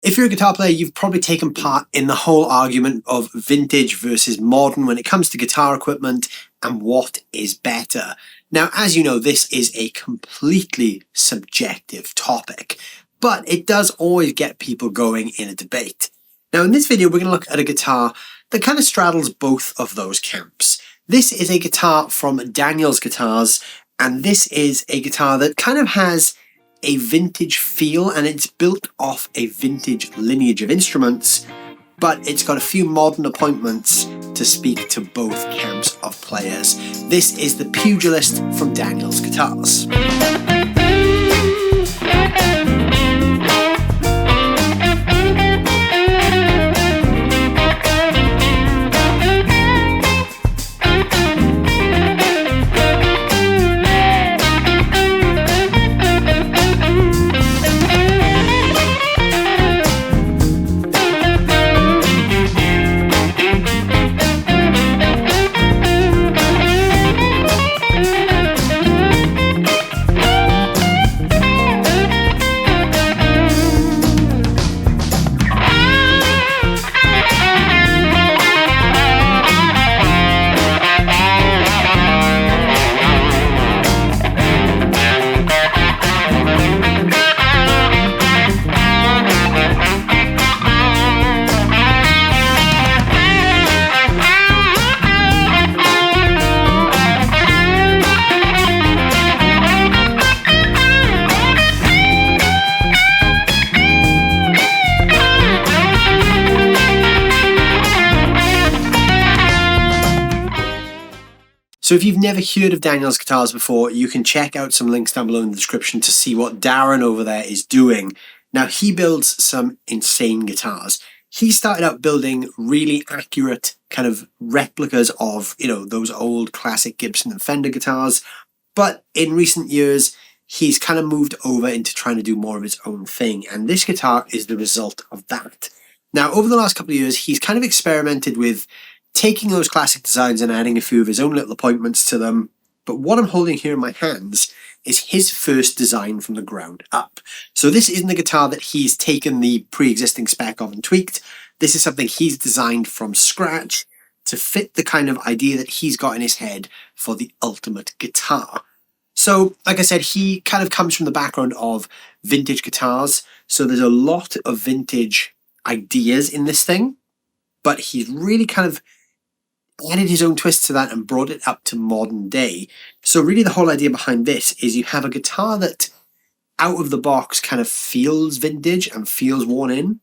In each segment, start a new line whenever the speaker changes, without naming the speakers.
If you're a guitar player, you've probably taken part in the whole argument of vintage versus modern when it comes to guitar equipment and what is better. Now, as you know, this is a completely subjective topic, but it does always get people going in a debate. Now, in this video, we're going to look at a guitar that kind of straddles both of those camps. This is a guitar from Daniel's Guitars, and this is a guitar that kind of has a vintage feel, and it's built off a vintage lineage of instruments, but it's got a few modern appointments to speak to both camps of players. This is the Pugilist from Daniel's Guitars. So if you've never heard of Daniel's Guitars before, you can check out some links down below in the description to see what Darren over there is doing. Now, he builds some insane guitars. He started out building really accurate kind of replicas of, those old classic Gibson and Fender guitars. But in recent years, he's kind of moved over into trying to do more of his own thing. And this guitar is the result of that. Now, over the last couple of years, he's kind of experimented with taking those classic designs and adding a few of his own little appointments to them. But what I'm holding here in my hands is his first design from the ground up. So this isn't a guitar that he's taken the pre-existing spec of and tweaked. This is something he's designed from scratch to fit the kind of idea that he's got in his head for the ultimate guitar. So, like I said, he kind of comes from the background of vintage guitars. So there's a lot of vintage ideas in this thing, but he's really kind of added his own twist to that and brought it up to modern day. So really the whole idea behind this is you have a guitar that out of the box kind of feels vintage and feels worn in,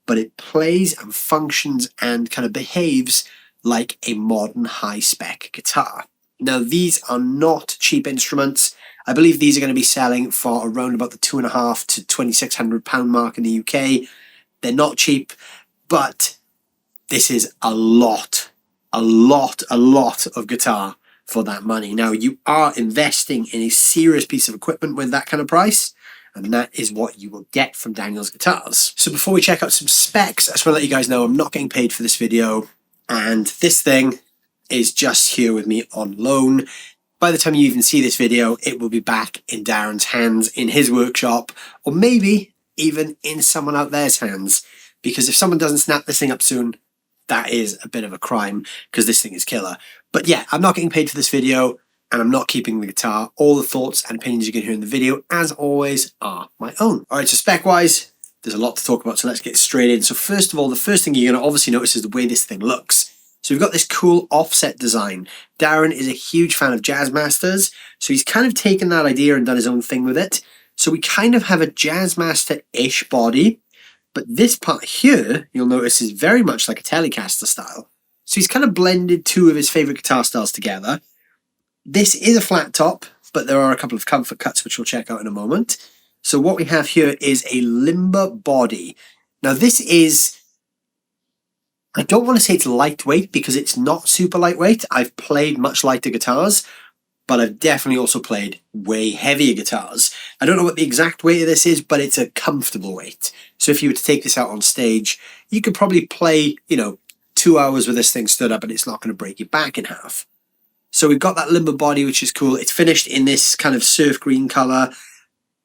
but it plays and functions and kind of behaves like a modern high-spec guitar. Now, these are not cheap instruments. I believe these are going to be selling for around about the £2,500 to £2,600 mark in the UK. They're not cheap, but this is a lot of guitar for that money. Now, you are investing in a serious piece of equipment with that kind of price, and that is what you will get from Daniel's Guitars. So before we check out some specs, I just want to let you guys know I'm not getting paid for this video, and this thing is just here with me on loan. By the time you even see this video, it will be back in Darren's hands in his workshop, or maybe even in someone out there's hands, because if someone doesn't snap this thing up soon, that is a bit of a crime, because this thing is killer. But yeah, I'm not getting paid for this video, and I'm not keeping the guitar. All the thoughts and opinions you can hear in the video, as always, are my own. All right, so spec-wise, there's a lot to talk about, so let's get straight in. So first of all, the first thing you're going to obviously notice is the way this thing looks. So we've got this cool offset design. Darren is a huge fan of Jazz Masters, so he's kind of taken that idea and done his own thing with it. So we kind of have a Jazz Master-ish body, but this part here, you'll notice, is very much like a Telecaster style. So he's kind of blended two of his favorite guitar styles together. This is a flat top, but there are a couple of comfort cuts which we'll check out in a moment. So what we have here is a limber body. Now this is, I don't want to say it's lightweight because it's not super lightweight. I've played much lighter guitars, but I've definitely also played way heavier guitars. I don't know what the exact weight of this is, but it's a comfortable weight. So if you were to take this out on stage, you could probably play, 2 hours with this thing stood up and it's not going to break your back in half. So we've got that limber body, which is cool. It's finished in this kind of surf green color.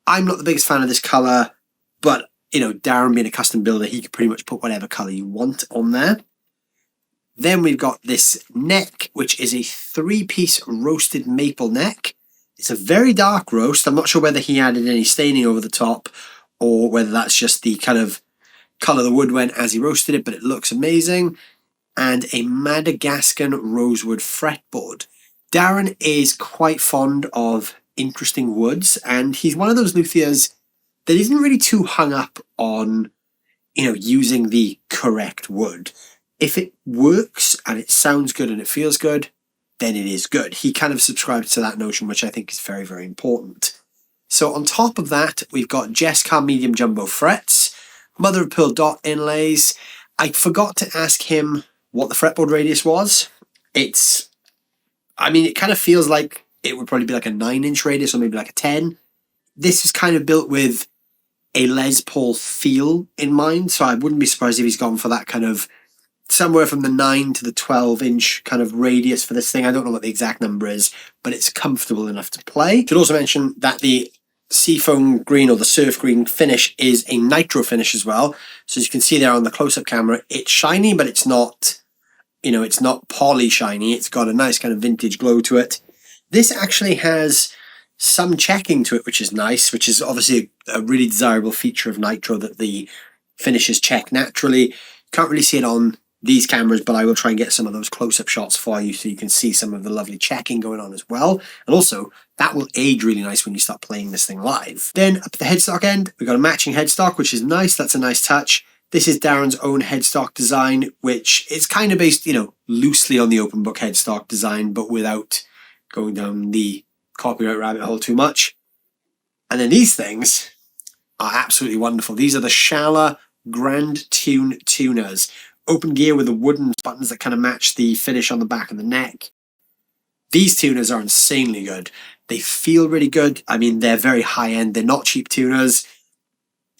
I'm not the biggest fan of this color, but you know, Darren being a custom builder, he could pretty much put whatever color you want on there. Then we've got this neck, which is a 3-piece roasted maple neck. It's a very dark roast. I'm not sure whether he added any staining over the top or whether that's just the kind of color the wood went as he roasted it, but it looks amazing. And a Madagascan rosewood fretboard. Darren is quite fond of interesting woods, and he's one of those luthiers that isn't really too hung up on, you know, using the correct wood. If it works and it sounds good and it feels good, then it is good. He kind of subscribes to that notion, which I think is very, very important. So on top of that, we've got Jessica medium jumbo frets, mother of pearl dot inlays. I forgot to ask him what the fretboard radius was. It kind of feels like it would probably be like a 9-inch radius or maybe like a 10. This is kind of built with a Les Paul feel in mind, so I wouldn't be surprised if he's gone for that kind of somewhere from the 9 to the 12-inch kind of radius for this thing. I don't know what the exact number is, but it's comfortable enough to play. Should also mention that the seafoam green or the surf green finish is a nitro finish as well. So as you can see there on the close-up camera, it's shiny, but it's not, you know, it's not poly shiny. It's got a nice kind of vintage glow to it. This actually has some checking to it, which is nice, which is obviously a really desirable feature of nitro, that the finishes check naturally. Can't really see it on these cameras, but I will try and get some of those close-up shots for you so you can see some of the lovely checking going on as well. And also, that will age really nice when you start playing this thing live. Then up at the headstock end, we've got a matching headstock, which is nice. That's a nice touch. This is Darren's own headstock design, which is kind of based, you know, loosely on the open book headstock design, but without going down the copyright rabbit hole too much. And then these things are absolutely wonderful. These are the Schala Grand Tune tuners. Open gear with the wooden buttons that kind of match the finish on the back of the neck. These tuners are insanely good. They feel really good. I mean, they're very high end. They're not cheap tuners.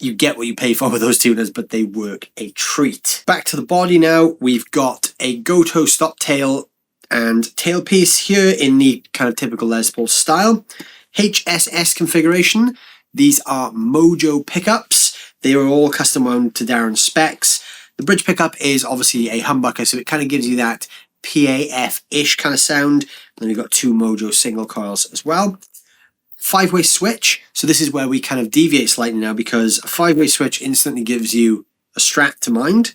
You get what you pay for with those tuners, but they work a treat. Back to the body now. We've got a Goto stop tail and tailpiece here in the kind of typical Les Paul style. HSS configuration. These are Mojo pickups. They are all custom wound to Darren's specs. The bridge pickup is obviously a humbucker, so it kind of gives you that PAF-ish kind of sound. And then you've got 2 Mojo single coils as well. 5-way switch. So this is where we kind of deviate slightly now, because a 5-way switch instantly gives you a Strat to mind.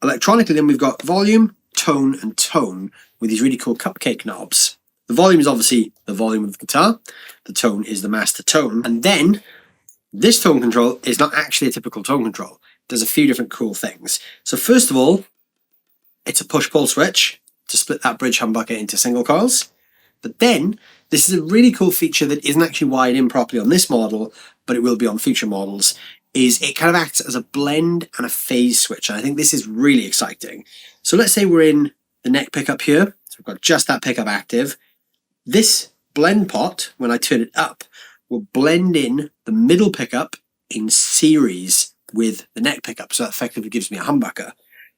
Electronically, then we've got volume, tone, and tone with these really cool cupcake knobs. The volume is obviously the volume of the guitar. The tone is the master tone. And then this tone control is not actually a typical tone control. There's a few different cool things. So first of all, it's a push-pull switch to split that bridge humbucker into single coils. But then, this is a really cool feature that isn't actually wired in properly on this model, but it will be on future models, is it kind of acts as a blend and a phase switch. And I think this is really exciting. So let's say we're in the neck pickup here. So we've got just that pickup active. This blend pot, when I turn it up, will blend in the middle pickup in series with the neck pickup. So that effectively gives me a humbucker.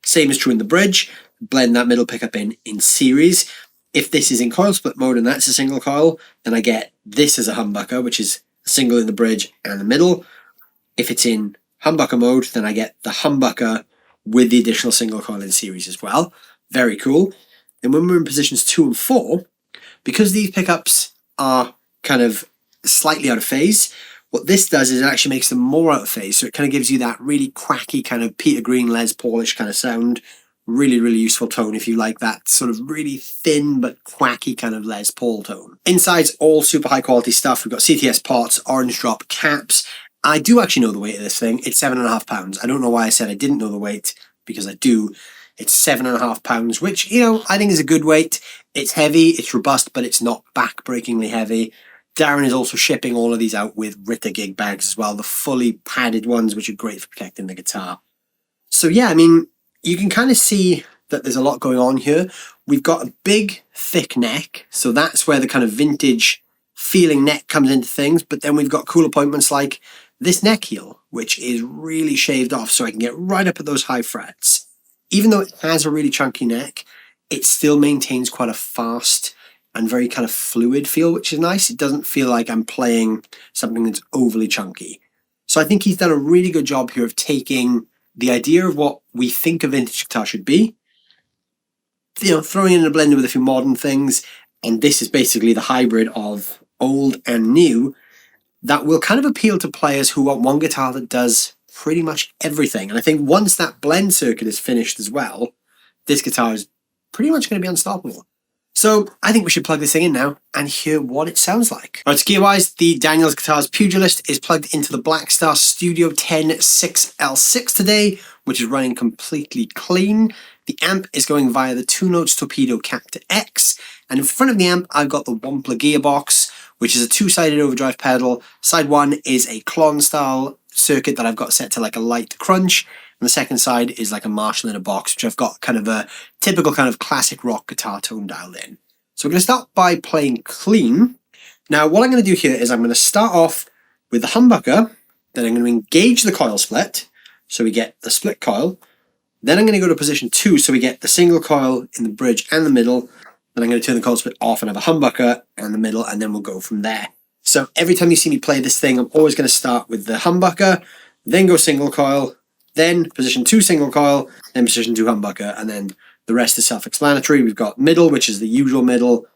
Same is true in the bridge. Blend that middle pickup in series. If this is in coil split mode and that's a single coil, then I get this as a humbucker, which is a single in the bridge and the middle. If it's in humbucker mode, then I get the humbucker with the additional single coil in series as well. Very cool. Then when we're in positions 2 and 4, because these pickups are kind of slightly out of phase, what this does is it actually makes them more out of phase. So it kind of gives you that really quacky kind of Peter Green, Les Paulish kind of sound. Really, really useful tone if you like that sort of really thin but quacky kind of Les Paul tone. Inside's all super high quality stuff. We've got CTS pots, orange drop caps. I do actually know the weight of this thing. It's 7.5 pounds. I don't know why I said I didn't know the weight, because I do. It's 7.5 pounds, which, you know, I think is a good weight. It's heavy, it's robust, but it's not back-breakingly heavy. Darren is also shipping all of these out with Ritter gig bags as well, the fully padded ones, which are great for protecting the guitar. So yeah, I mean, you can kind of see that there's a lot going on here. We've got a big, thick neck, so that's where the kind of vintage feeling neck comes into things, but then we've got cool appointments like this neck heel, which is really shaved off so I can get right up at those high frets. Even though it has a really chunky neck, it still maintains quite a fast and very kind of fluid feel, which is nice. It doesn't feel like I'm playing something that's overly chunky. So I think he's done a really good job here of taking the idea of what we think a vintage guitar should be, throwing it in a blender with a few modern things, and this is basically the hybrid of old and new that will kind of appeal to players who want one guitar that does pretty much everything. And I think once that blend circuit is finished as well, this guitar is pretty much going to be unstoppable. So I think we should plug this thing in now and hear what it sounds like. Alright, so gear-wise, the Daniels Guitars Pugilist is plugged into the Blackstar Studio 10 6L6 today, which is running completely clean. The amp is going via the 2-notes Torpedo Captor X, and in front of the amp I've got the Wampler gearbox, which is a 2-sided overdrive pedal. Side 1 is a clon style circuit that I've got set to like a light crunch, and the second side is like a Marshall in a box, which I've got kind of a typical kind of classic rock guitar tone dialed in. So we're going to start by playing clean. Now what I'm going to do here is I'm going to start off with the humbucker, then I'm going to engage the coil split, so we get the split coil. Then I'm going to go to position 2, so we get the single coil in the bridge and the middle. Then I'm going to turn the coil split off and have a humbucker and the middle, and then we'll go from there. So every time you see me play this thing, I'm always going to start with the humbucker, then go single coil, then position 2 single coil, then position 2 humbucker, and then the rest is self-explanatory. We've got middle, which is the usual middle,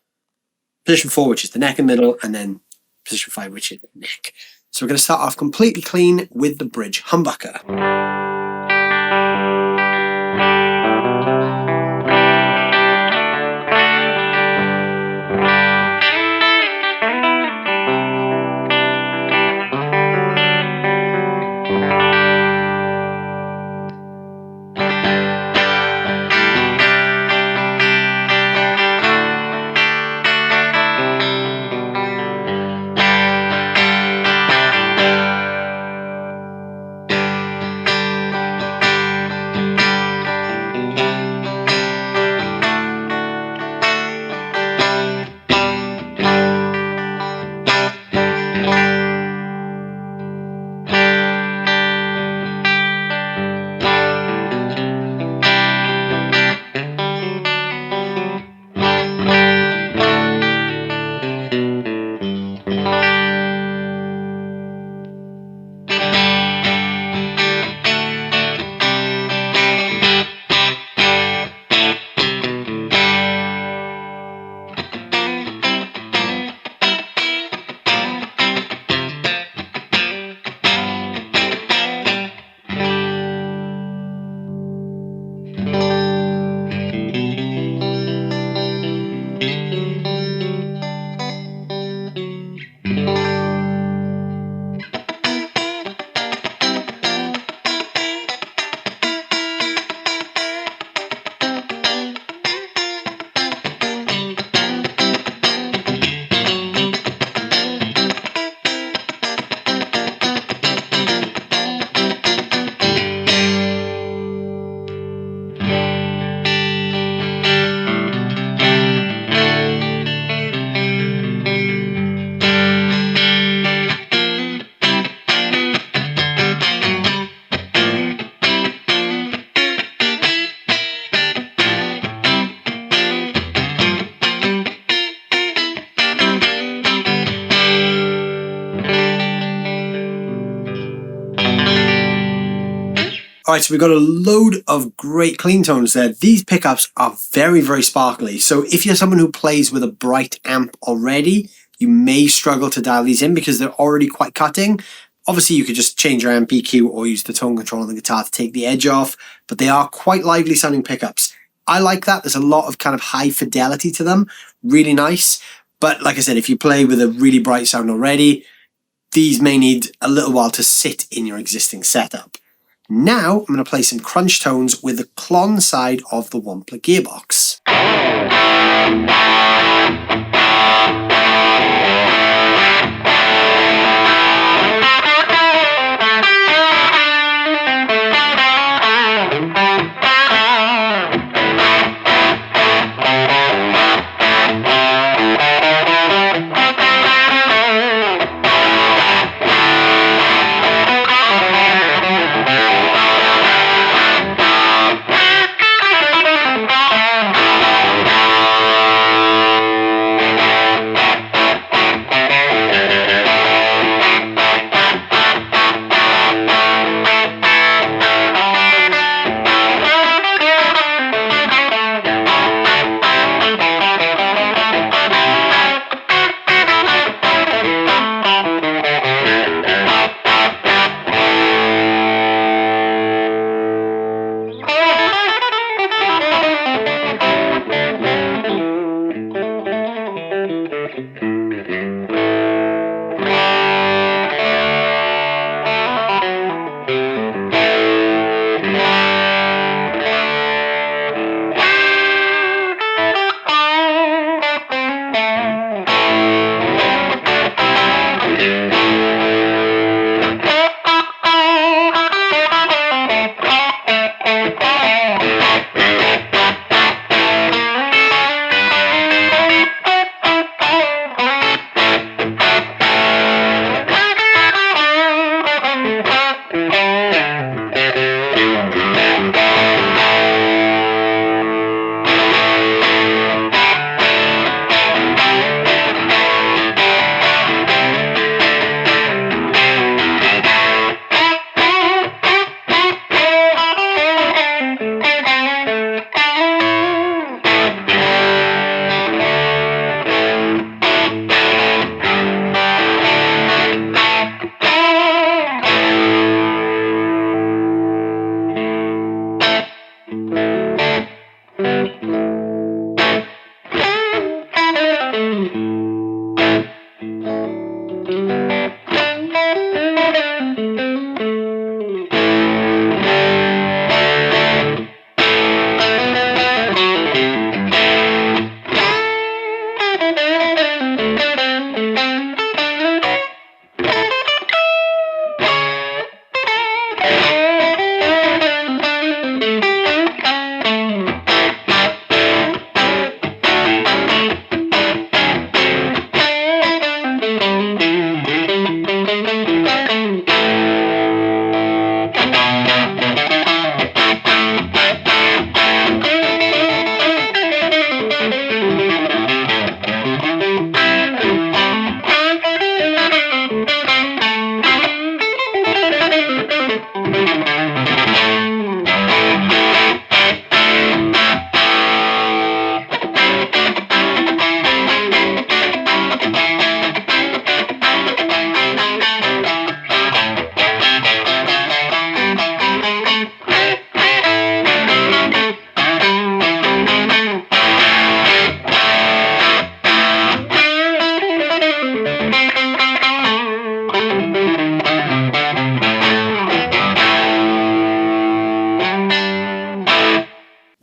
position 4, which is the neck and middle, and then position 5, which is the neck. So we're going to start off completely clean with the bridge humbucker. Alright, so we've got a load of great clean tones there. These pickups are very, very sparkly. So if you're someone who plays with a bright amp already, you may struggle to dial these in because they're already quite cutting. Obviously, you could just change your amp EQ or use the tone control on the guitar to take the edge off, but they are quite lively sounding pickups. I like that. There's a lot of kind of high fidelity to them. Really nice. But like I said, if you play with a really bright sound already, these may need a little while to sit in your existing setup. Now I'm going to play some crunch tones with the clon side of the Wampler gearbox.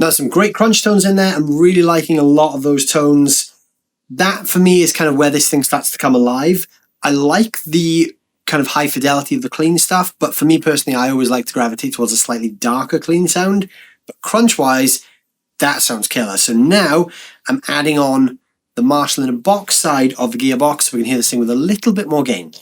Now, some great crunch tones in there. I'm really liking a lot of those tones. That, for me, is kind of where this thing starts to come alive. I like the kind of high fidelity of the clean stuff, but for me personally, I always like to gravitate towards a slightly darker clean sound. But crunch-wise, that sounds killer. So now I'm adding on the Marshall in a box side of the gearbox, so we can hear this thing with a little bit more gain.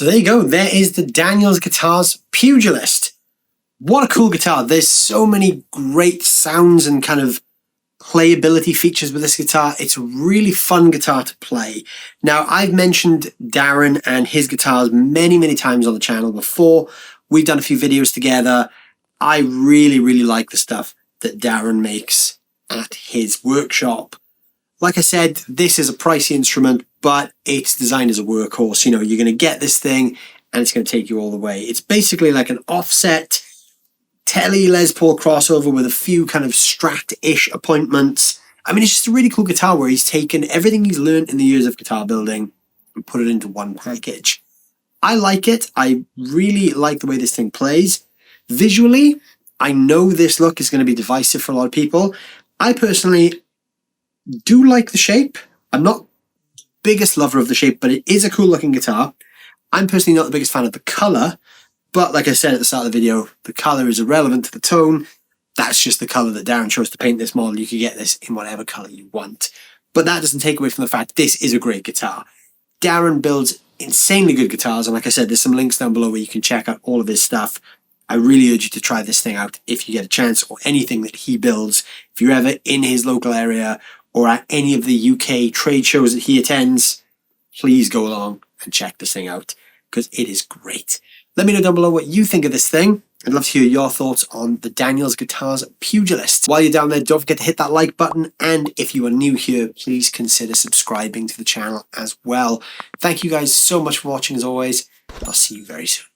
So there you go. There is the Daniels Guitars Pugilist. What a cool guitar. There's so many great sounds and kind of playability features with this guitar. It's a really fun guitar to play. Now, I've mentioned Darren and his guitars many, many times on the channel before. We've done a few videos together. I really, really like the stuff that Darren makes at his workshop. Like I said, this is a pricey instrument, but it's designed as a workhorse. You know, you're going to get this thing and it's going to take you all the way. It's basically like an offset Telly Les Paul crossover with a few kind of Strat-ish appointments. I mean, it's just a really cool guitar where he's taken everything he's learned in the years of guitar building and put it into one package. I like it. I really like the way this thing plays. Visually, I know this look is going to be divisive for a lot of people. I personally do like the shape. I'm not the biggest lover of the shape, but it is a cool looking guitar. I'm personally not the biggest fan of the color, but like I said at the start of the video, the color is irrelevant to the tone. That's just the color that Darren chose to paint this model. You can get this in whatever color you want. But that doesn't take away from the fact this is a great guitar. Darren builds insanely good guitars, and like I said, there's some links down below where you can check out all of his stuff. I really urge you to try this thing out if you get a chance, or anything that he builds. If you're ever in his local area or at any of the UK trade shows that he attends, please go along and check this thing out, because it is great. Let me know down below what you think of this thing. I'd love to hear your thoughts on the Daniels Guitars Pugilist. While you're down there, don't forget to hit that like button, and if you are new here, please consider subscribing to the channel as well. Thank you guys so much for watching as always. I'll see you very soon.